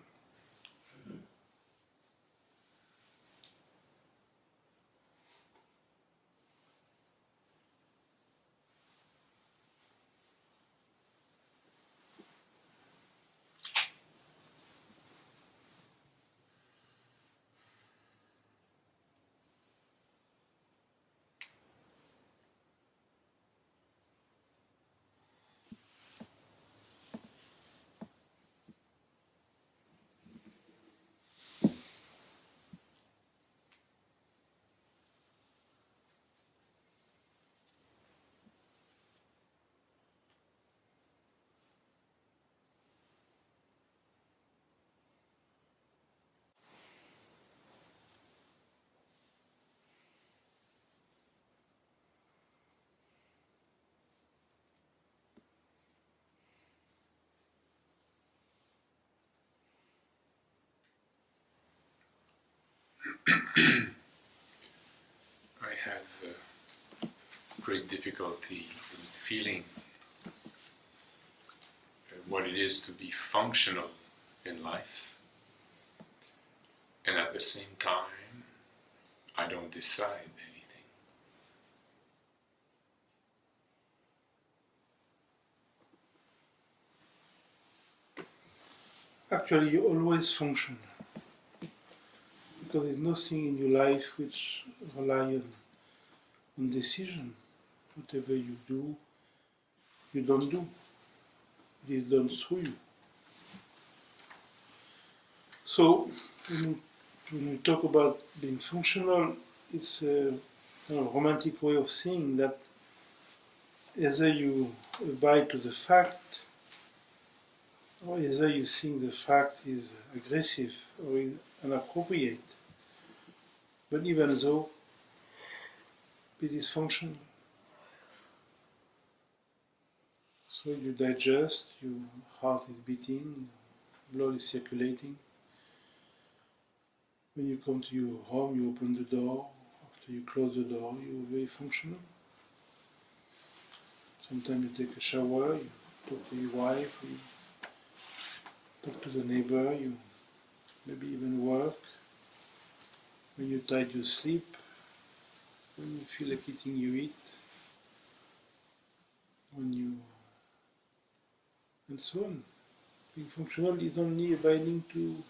I have great difficulty in feeling what it is to be functional in life, and at the same time, I don't decide anything. Actually, you always function, because there's nothing in your life which relies on decision. Whatever you do, you don't do. It is done through you. So, when we talk about being functional, it's a kind of romantic way of saying that either you abide to the fact, or either you think the fact is aggressive or inappropriate. But even though it is functional. So you digest, your heart is beating, blood is circulating. When you come to your home, you open the door. After you close the door, you're very functional. Sometimes you take a shower, you talk to your wife, you talk to the neighbor, you maybe even work. When you're tired, you sleep. When you feel like eating, you eat. And so on. Being functional is only abiding to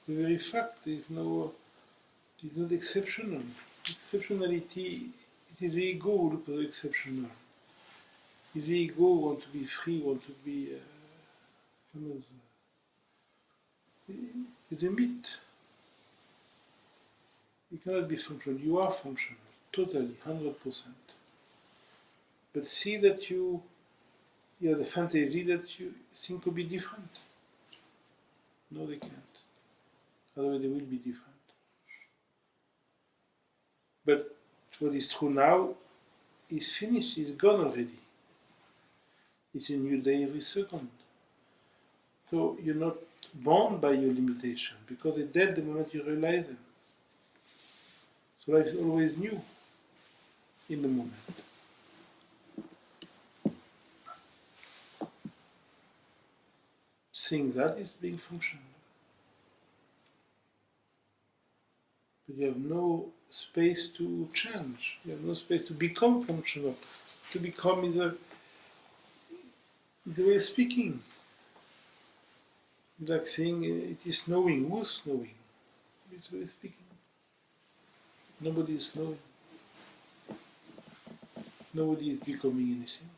the very fact. It is not exceptional. Exceptionality, it is the ego who looks at exceptional. It is the ego who wants to be free, wants to be it's a myth. You cannot be functional. You are functional, totally, 100%. But see that you have the fantasy that you think could be different. No, they can't. Otherwise they will be different. But what is true now is finished, is gone already. It's a new day every second. So you're not bound by your limitation, because they're dead the moment you realize them. So life is always new in the moment. Seeing that is being functional. But you have no space to change. You have no space to become functional. To become is a way of speaking. It's like saying it is snowing. Who's snowing? It's a way of speaking. Nobody is snowing. Nobody is becoming anything.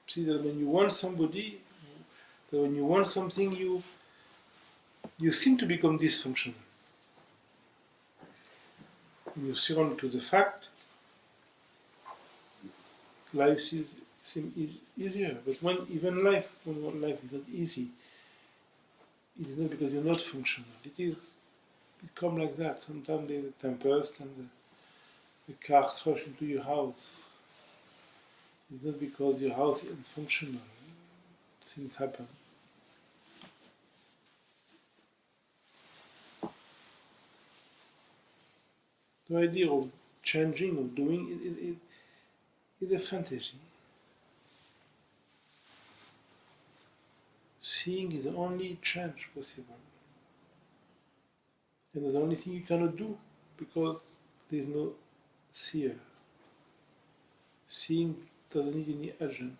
See that when you want somebody, that when you want something, you seem to become dysfunctional. When you surrender to the fact, life seems easier. But when life is not easy, it is not because you're not functional. It comes like that. Sometimes there's a tempest and the car crashes into your house. It's not because your house is unfunctional. Things happen. The idea of changing or doing is a fantasy. Seeing is the only change possible. And the only thing you cannot do, because there is no seer. Seeing doesn't need any agent.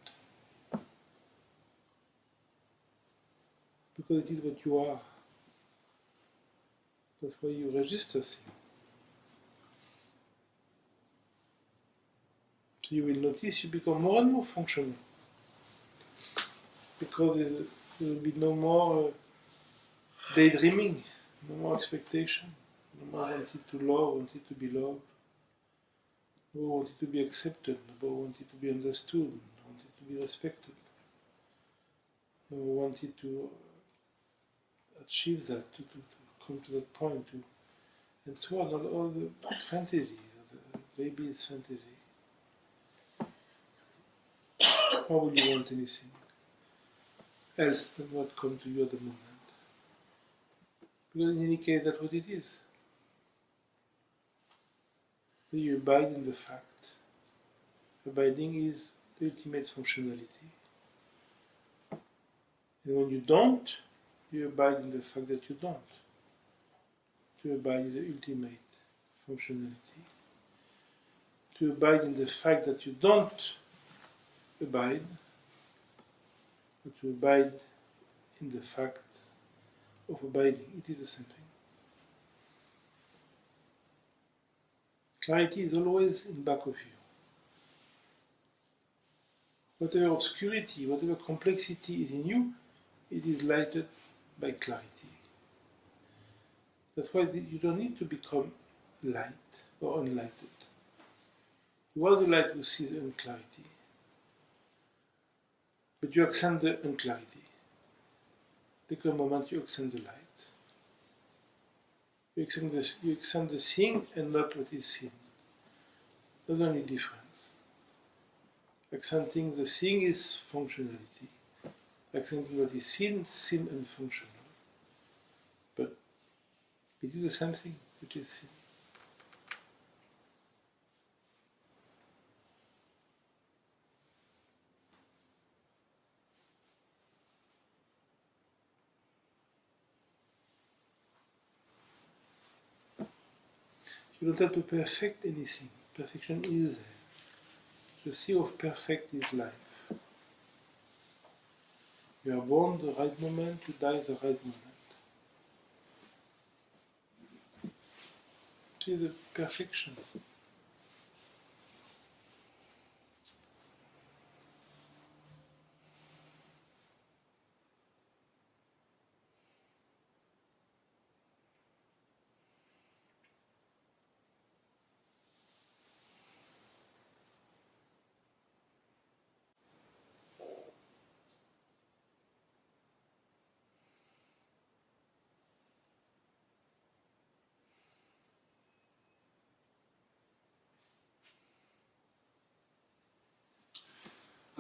Because it is what you are. That's why you register seeing. So you will notice you become more and more functional. Because there will be no more daydreaming, no more expectation, no more wanting to love, wanting to be loved, no more wanting to be accepted, no more wanting to be understood, no more wanting to be respected, no more wanting to achieve that, to come to that point, and so on, all the fantasy, the baby's fantasy. How would you want anything else than what comes to you at the moment? Because in any case, that's what it is. So you abide in the fact. Abiding is the ultimate functionality. And when you don't, you abide in the fact that you don't. To abide is the ultimate functionality. To abide in the fact that you don't abide, or to abide in the fact of abiding, it is the same thing. Clarity is always in back of you. Whatever obscurity, whatever complexity is in you, it is lighted by clarity. That's why you don't need to become light or unlighted. You are the light who sees the unclarity. But you accent the unclarity. Take a moment, you accent the light. You accent the seeing and not what is seen. That's the only difference. Accenting the seeing is functionality. Accenting what is seen and functional. But it is the same thing, which is seen. You don't have to perfect anything. Perfection is there. The sea of perfect is life. You are born the right moment, you die the right moment. It is a perfection.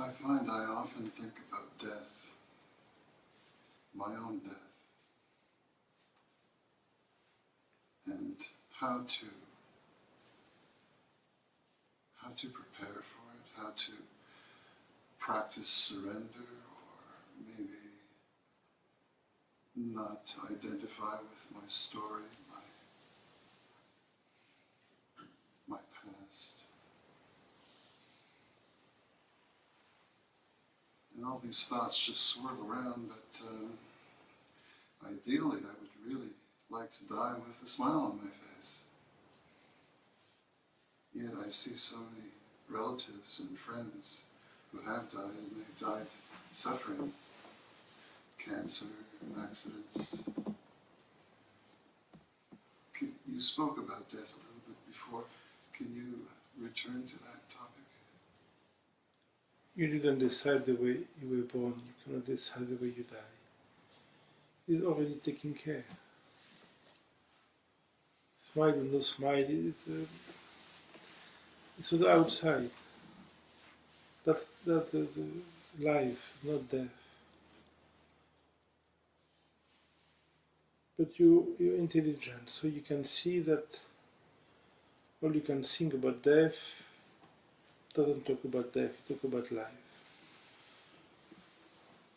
I find I often think about death, my own death, and how to prepare for it, how to practice surrender, or maybe not identify with my story, my past. And all these thoughts just swirl around, but ideally I would really like to die with a smile on my face. Yet I see so many relatives and friends who have died, and they've died suffering, cancer, accidents. You spoke about death a little bit before. Can you return to that topic? You didn't decide the way you were born. You cannot decide the way you die. It's already taken care. Smile or no smile, it's for the outside. That's the life, not death. But you're intelligent, so you can see that all you can think about death doesn't talk about death, it talks about life.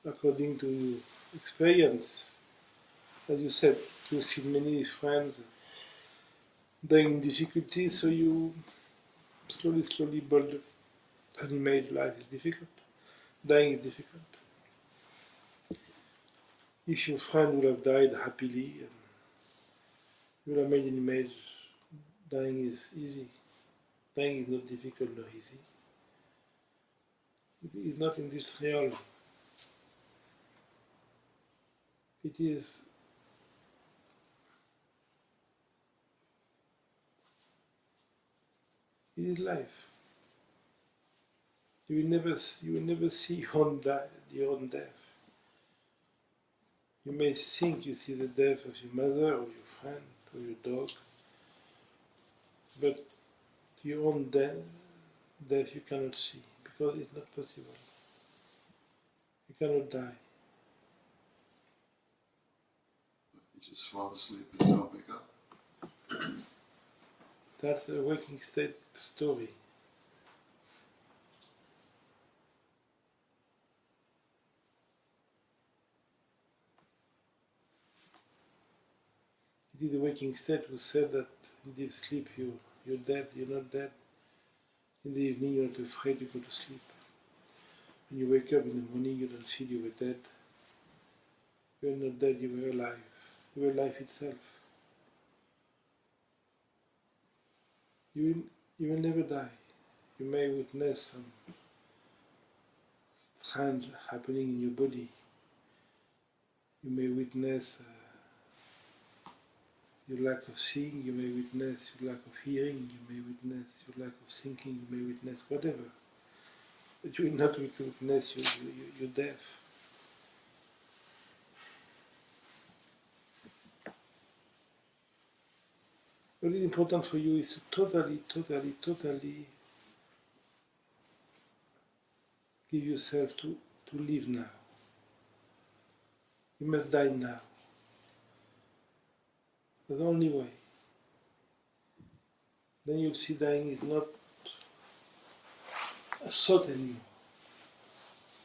According to experience, as you said, you see many friends dying in difficulty, so you slowly build an image. Life is difficult, dying is difficult. If your friend would have died happily, and you would have made an image, dying is easy. Dying is not difficult nor easy. It is not in this realm. It is life. You will never see your own death. You may think you see the death of your mother or your friend or your dog, but your own death you cannot see, because it's not possible. You cannot die. just fall asleep and you don't wake up. That's a waking state story. It is a waking state who said that in deep sleep you're dead, you're not dead. In the evening you're not afraid to go to sleep. When you wake up in the morning you don't feel you were dead. You were not dead, you were alive. You were life itself. You will never die. You may witness some strange happening in your body. You may witness your lack of seeing, you may witness your lack of hearing, you may witness your lack of thinking, you may witness whatever. But you will not witness your death. What is important for you is to totally give yourself to live now. You must die now. That's the only way. Then you'll see dying is not a thought anymore.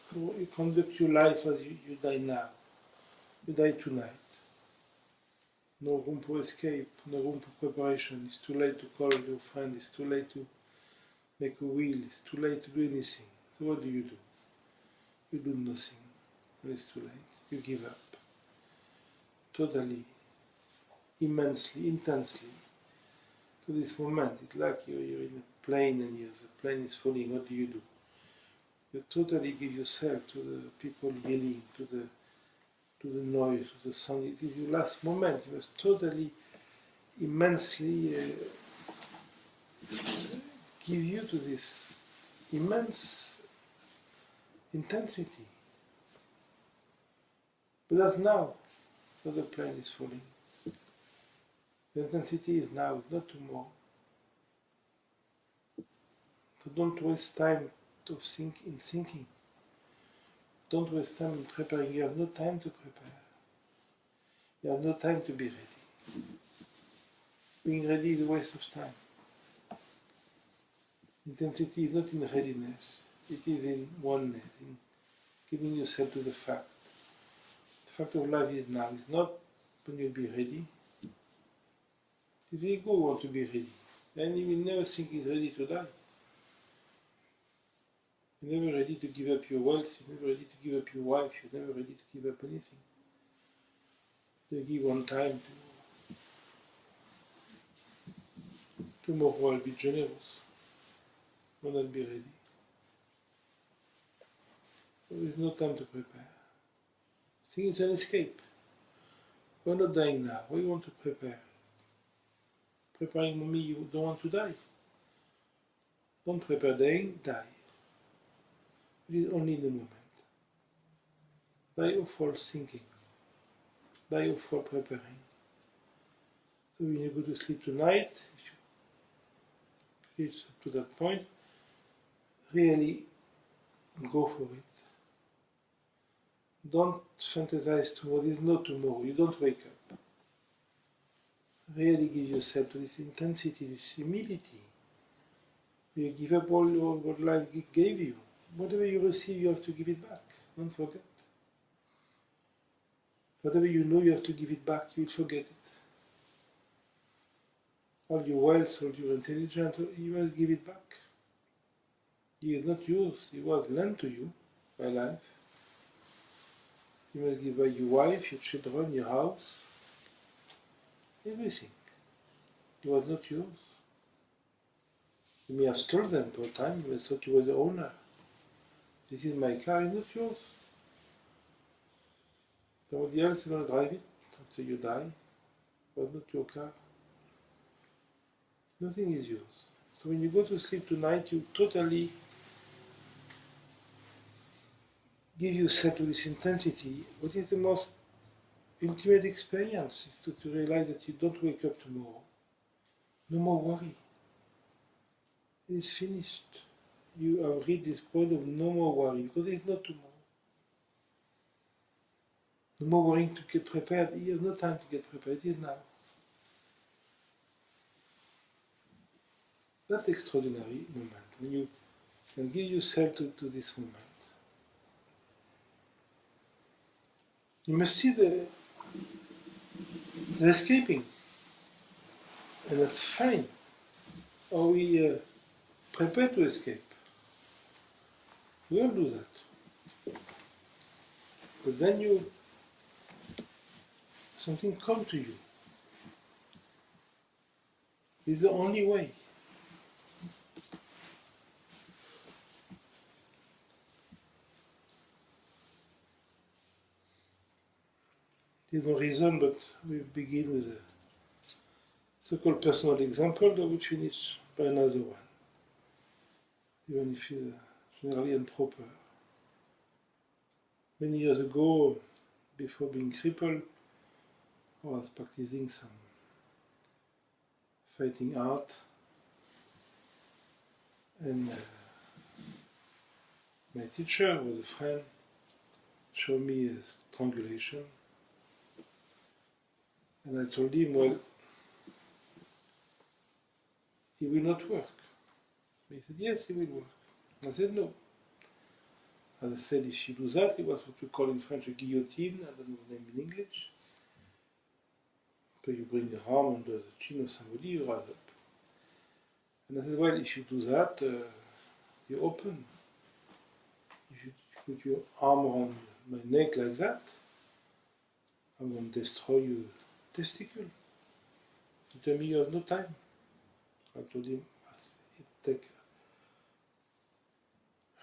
So you conduct your life as you die now. You die tonight. No room for escape, no room for preparation. It's too late to call your friend, it's too late to make a will, it's too late to do anything. So what do? You do nothing when it's too late. You give up. Totally, immensely, intensely. To this moment, it's like you're in a plane and the plane is falling. What do? You totally give yourself to the people yelling, to the noise, to the sound. It is your last moment. You must totally, immensely give you to this immense intensity. But that's now that the plane is falling. The intensity is now, it's not tomorrow. So don't waste time in thinking. Don't waste time in preparing. You have no time to prepare. You have no time to be ready. Being ready is a waste of time. Intensity is not in readiness. It is in oneness, in giving yourself to the fact. The fact of life is now. It's not when you'll be ready. The ego wants to be ready. Then he will never think he's ready to die. You're never ready to give up your wealth, you're never ready to give up your wife, you're never ready to give up anything. You give one time to Montreal, be generous, will not be ready. There is no time to prepare. I think it's an escape. We're not dying now. Why you want to prepare? Preparing mommy, you don't want to die. Don't prepare dying, die. It is only in the moment. Die of false thinking. Die of false preparing. So when you go to sleep tonight, if you reach to that point, really go for it. Don't fantasize tomorrow. There is no tomorrow. You don't wake up. Really give yourself to this intensity, this humility. You give up all what life gave you. Whatever you receive, you have to give it back. Don't forget. Whatever you know, you have to give it back. You will forget it. All your wealth, all your intelligence, you must give it back. It is not yours. It was lent to you by life. You must give back your wife, your children, your house, everything. It was not yours. You may have stolen them for a time. You thought you were the owner. This is my car, it's not yours. Somebody else is going to drive it until you die. It was not your car. Nothing is yours. So when you go to sleep tonight, you totally give yourself to this intensity. What is the most intimate experience is to realize that you don't wake up tomorrow. No more worry. It is finished. You have reached this point of no more worry because there is no tomorrow. No more worrying to get prepared. You have no time to get prepared. It is now. That's extraordinary moment when you can give yourself to this moment. You must see the escaping, and that's fine. Or we prepare to escape. We all do that. But then something comes to you. It's the only way. There's no reason, but we begin with a so-called personal example that we finish by another one, even if it's generally improper. Many years ago, before being crippled, I was practicing some fighting art, and my teacher was a friend, showed me a strangulation, and I told him, well, it will not work. He said, yes, it will work. I said, no. As I said, if you do that, it was what we call in French a guillotine, I don't know the name in English. So you bring the arm under the chin of somebody, you rise up. And I said, well, if you do that, you're open. If you put your arm around my neck like that, I'm going to destroy your testicle. He told me you have no time. I told him it take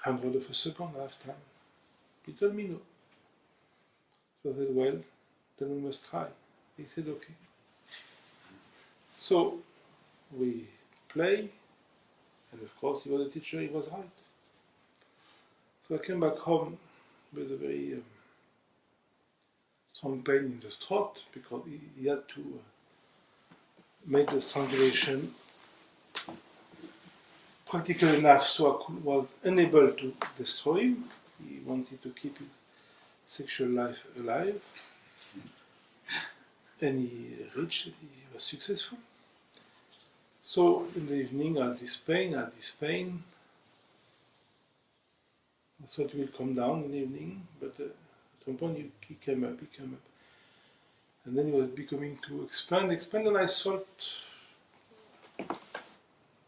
100 of a second, I have time. He told me no. So I said, well, then we must try. He said, okay. So we play, and of course he was a teacher, he was right. So I came back home with a very strong pain in the throat because he had to make the strangulation practical enough so I was unable to destroy him. He wanted to keep his sexual life alive, and he was successful. So in the evening I had this pain. I thought he would come down in the evening, but at some point he came up. And then he was beginning to expand, and I thought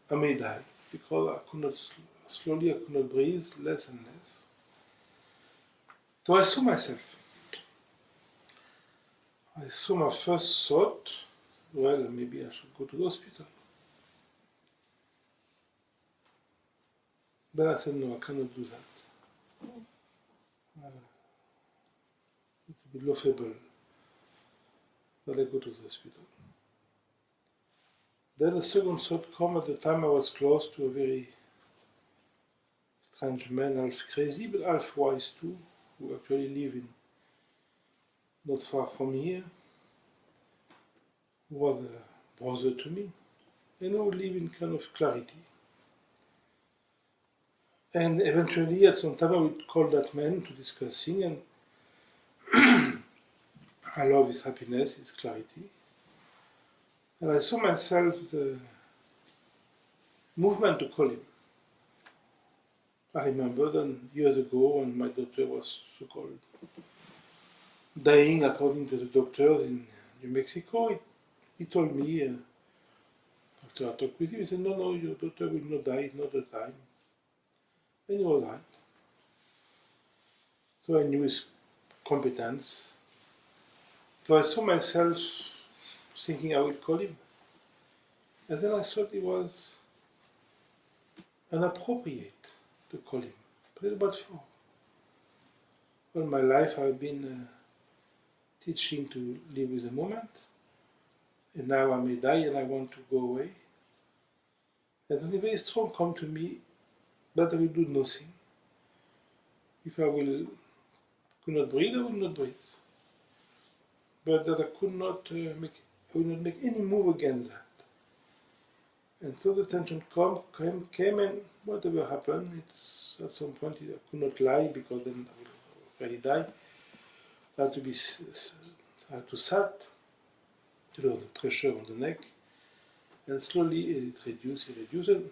I may die, because I could not breathe, less and less. So I saw myself. I saw my first thought, well, maybe I should go to the hospital. But I said, no, I cannot do that. It would be laughable that I go to the hospital. Then a second thought came. At the time I was close to a very strange man, half crazy, but half wise too, who actually live in not far from here, who was a brother to me, and who live in kind of clarity. And eventually, at some time, I would call that man to discuss things, and I love his happiness, his clarity. And I saw myself the movement to call him. I remember that years ago when my daughter was so-called dying according to the doctors in New Mexico, he told me, after I talked with him, he said, no, your daughter will not die, it's not the time. And he was right. So I knew his competence. So I saw myself thinking I would call him. And then I thought it was inappropriate to call him. But what for? All my life I've been teaching to live with the moment. And now I may die and I want to go away. And something very strong come to me that I will do nothing. If could not breathe, I will not breathe. But that I will not make any move against that. And so the tension came, and whatever happened, it's at some point I could not lie because then I would already die. start to sat, the pressure on the neck, and slowly it reduced, and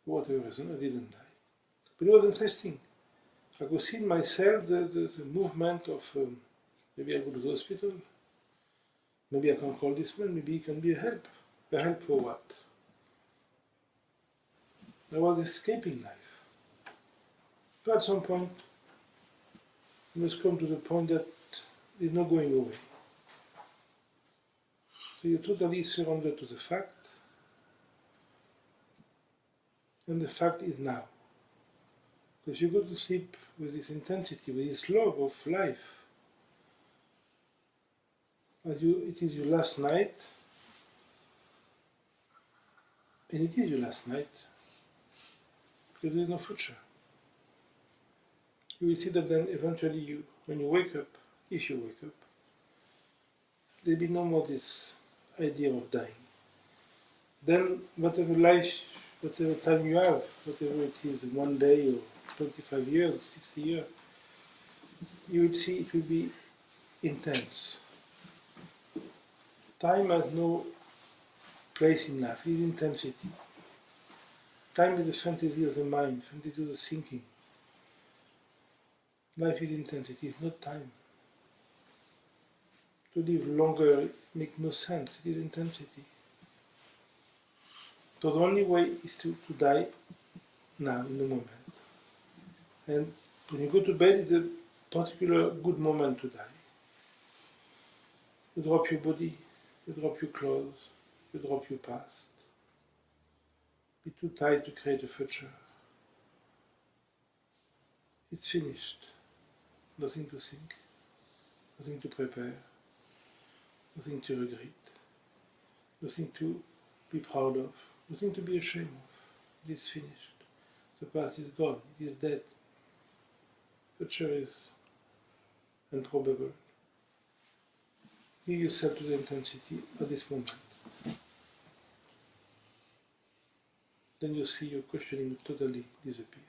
for whatever reason I didn't die. But it was interesting. I could see in myself the movement of maybe I go to the hospital, maybe I can call this man, maybe he can be a help. A help for what? I was escaping life. But at some point, you must come to the point that there's no going away. So you totally surrender to the fact, and the fact is now. If you go to sleep with this intensity, with this love of life, it is your last night, and it is your last night, because there is no future. You will see that then eventually when you wake up, if you wake up, there will be no more this idea of dying. Then whatever life, whatever time you have, whatever it is, 1 day or 25 years, 60 years, you will see it will be intense. Time has no place in life, it is intensity. Time is the fantasy of the mind, fantasy of the thinking. Life is intensity, it's not time. To live longer makes no sense, it is intensity. So the only way is to die now, in the moment. And when you go to bed, it's a particular good moment to die. You drop your body, you drop your clothes, you drop your past. Be too tired to create a future. It's finished. Nothing to think, nothing to prepare, nothing to regret, nothing to be proud of, nothing to be ashamed of. It is finished. The past is gone, it is dead. Future is improbable. Give yourself to the intensity at this moment. Then you see your questioning totally disappear.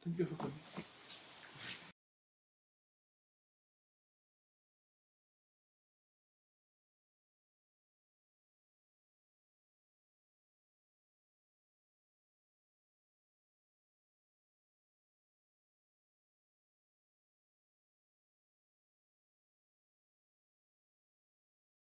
Thank you for coming.